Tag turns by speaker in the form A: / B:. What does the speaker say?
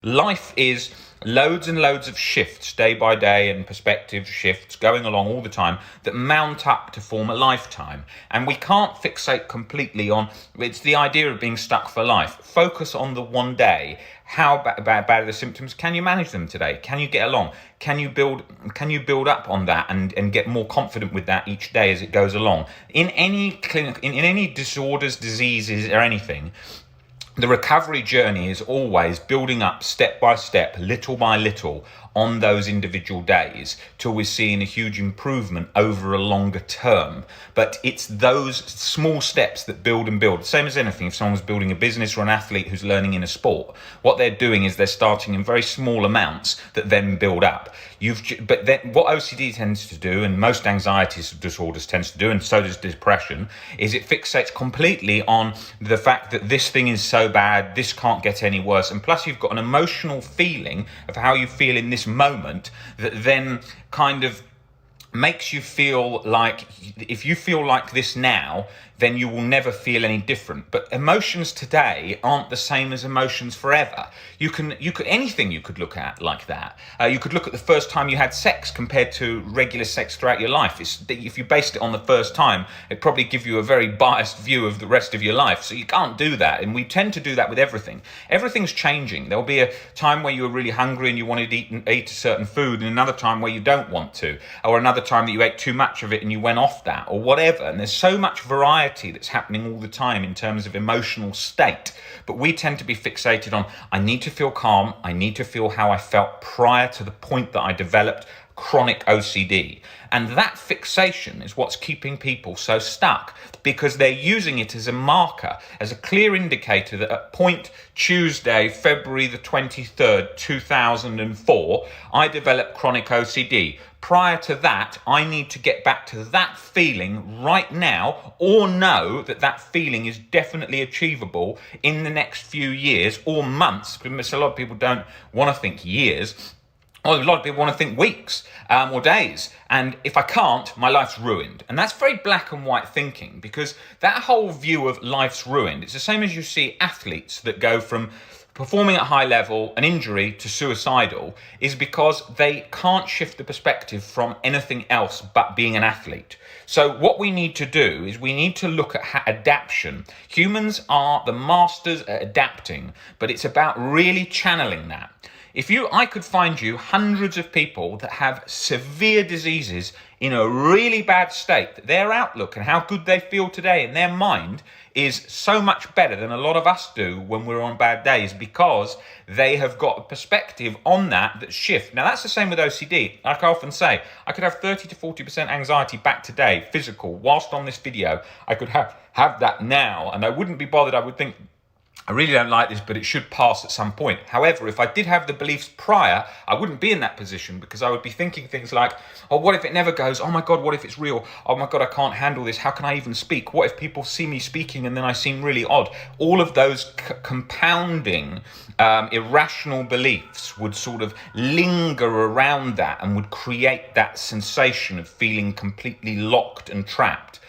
A: Life is loads and loads of shifts day by day and perspective shifts going along all the time that mount up to form a lifetime. And we can't fixate completely on it's the idea of being stuck for life. Focus on the one day. How bad are the symptoms? Can you manage them today? Can you get along? Can you build up on that and get more confident with that each day as it goes along? In any clinic, in any disorders, diseases, or anything, the recovery journey is always building up step by step, little by little, on those individual days till we're seeing a huge improvement over a longer term. But it's those small steps that build and build. Same as anything. If someone's building a business or an athlete who's learning in a sport, what they're doing is they're starting in very small amounts that then build up. But then what OCD tends to do, and most anxiety disorders tends to do, and so does depression, is it fixates completely on the fact that this thing is so bad, this can't get any worse. And plus you've got an emotional feeling of how you feel in this moment that then kind of makes you feel like if you feel like this now, then you will never feel any different. But emotions today aren't the same as emotions forever. You could anything you could look at like that. You could look at the first time you had sex compared to regular sex throughout your life. If you based it on the first time, it'd probably give you a very biased view of the rest of your life. So you can't do that. And we tend to do that with everything. Everything's changing. There'll be a time where you were really hungry and you wanted to eat a certain food, and another time where you don't want to, or another time that you ate too much of it and you went off that, or whatever. And there's so much variety that's happening all the time in terms of emotional state, but we tend to be fixated on I need to feel calm, I need to feel how I felt prior to the point that I developed chronic OCD. And that fixation is what's keeping people so stuck, because they're using it as a marker, as a clear indicator that at point Tuesday, February the 23rd, 2004, I developed chronic OCD. Prior to that, I need to get back to that feeling right now, or know that that feeling is definitely achievable in the next few years or months. Because a lot of people don't want to think years. A lot of people want to think weeks or days. And if I can't, my life's ruined. And that's very black and white thinking, because that whole view of life's ruined, it's the same as you see athletes that go from performing at high level, an injury, to suicidal, is because they can't shift the perspective from anything else but being an athlete. So what we need to do is we need to look at adaptation. Humans are the masters at adapting, but it's about really channeling that. I could find you hundreds of people that have severe diseases in a really bad state, that their outlook and how good they feel today in their mind is so much better than a lot of us do when we're on bad days, because they have got a perspective on that shift. Now that's the same with OCD. Like I often say, I could have 30 to 40% anxiety back today, physical, whilst on this video. I could have that now, and I wouldn't be bothered. I would think, I really don't like this, but it should pass at some point. However, if I did have the beliefs prior, I wouldn't be in that position, because I would be thinking things like, oh, what if it never goes? Oh my God, what if it's real? Oh my God, I can't handle this. How can I even speak? What if people see me speaking and then I seem really odd? All of those compounding irrational beliefs would sort of linger around that and would create that sensation of feeling completely locked and trapped.